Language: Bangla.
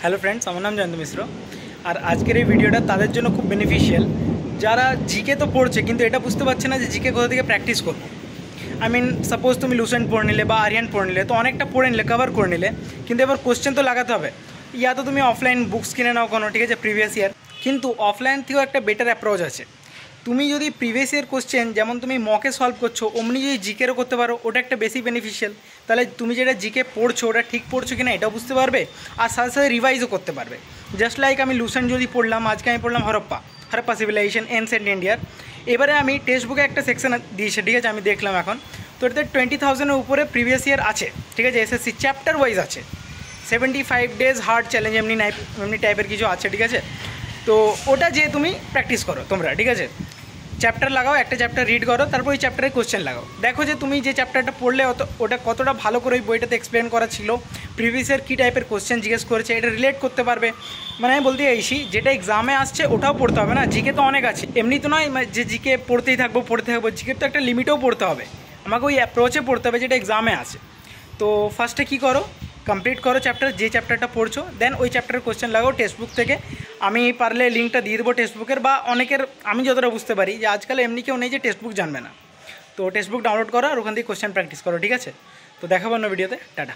হ্যালো ফ্রেন্ডস, আমার নাম জয়ন্ত মিশ্র। আর আজকের এই ভিডিওটা তাদের জন্য খুব বেনিফিশিয়াল যারা জিকে তো পড়ছে কিন্তু এটা বুঝতে পারছে না যে জিকে কোথা থেকে প্র্যাকটিস করবো। সাপোজ তুমি লুসেন্ট পড়ে নিলে বা আরিয়ান পড়ে নিলে, তো অনেকটা পড়ে নিলে, কভার করে নিলে, কিন্তু এবার কোশ্চেন তো লাগাতে হবে। ইয়া তো তুমি অফলাইন বুকস কিনে নাও কোনো, ঠিক আছে, প্রিভিয়াস ইয়ার। কিন্তু অফলাইন থেকেও একটা বেটার অ্যাপ্রোচ আছে। তুমি যদি প্রিভিয়াস ইয়ার কোশ্চেন যেমন তুমি মকে সলভ করছো, অমনি যদি জিকেরও করতে পারো, ওটা একটা বেশি বেনিফিশিয়াল। তাহলে তুমি যেটা জিকে পড়ছো ওটা ঠিক পড়ছো কিনা এটাও বুঝতে পারবে, আর সাথে সাথে রিভাইজও করতে পারবে। জাস্ট লাইক আমি লুসেন্ট যদি পড়লাম, আজকে আমি পড়লাম হরপ্পা সিভিলাইজেশন, এনসেন্ট ইন্ডিয়ার। এবারে আমি টেক্সট বুকে একটা সেকশন দিয়েছে, ঠিক আছে, আমি দেখলাম এখন তো এটাতে 20,000-এর উপরে প্রিভিয়াস ইয়ার আছে, ঠিক আছে, এসএসসি চ্যাপ্টার ওয়াইজ আছে। 75 ডেজ হার্ড চ্যালেঞ্জ এমনি টাইপের কিছু আছে, ঠিক আছে। তো ওটা যে তুমি প্র্যাকটিস করো তোমরা, ঠিক আছে, চ্যাপ্টার লাগাও, একটা চ্যাপ্টার রিড করো, তারপর ওই চ্যাপ্টারে কোশ্চেন লাগাও, দেখো যে তুমি যে চ্যাপ্টারটা পড়লে ওটা কতটা ভালো করে ওই বইটাতে এক্সপ্লেন করা ছিল, প্রিভিয়াস ইয়ার কী টাইপের কোশ্চেন জিজ্ঞেস করেছে, এটা রিলেট করতে পারবে। আমি বলতে চাইছি যেটা এক্সামে আসছে ওটাও পড়তে হবে না, জিকে তো অনেক আছে, এমনি তো নয় যে জিকে পড়তেই থাকবো, জিকে তো একটা লিমিটেও পড়তে হবে, আমাকে ওই অ্যাপ্রোচে পড়তে হবে যেটা এক্সামে আছে। তো ফার্স্টে কী করো, কমপ্লিট করো চ্যাপ্টার, যে চ্যাপ্টারটা পড়ছো, দেন ওই চ্যাপ্টারের কোশ্চেন লাগাও টেক্সট বুক থেকে। আমি পারলে লিঙ্কটা দিয়ে দেবো টেক্সট বুকের, বা অনেকের আমি যতটা বুঝতে পারি যে আজকাল এমনি কেউ নেই যে টেক্সট বুক জানবে না। তো টেক্সট বুক ডাউনলোড করো আর ওখান থেকে কোশ্চেন প্র্যাকটিস করো, ঠিক আছে। তো দেখাবো অন্য ভিডিওতে, টাটা।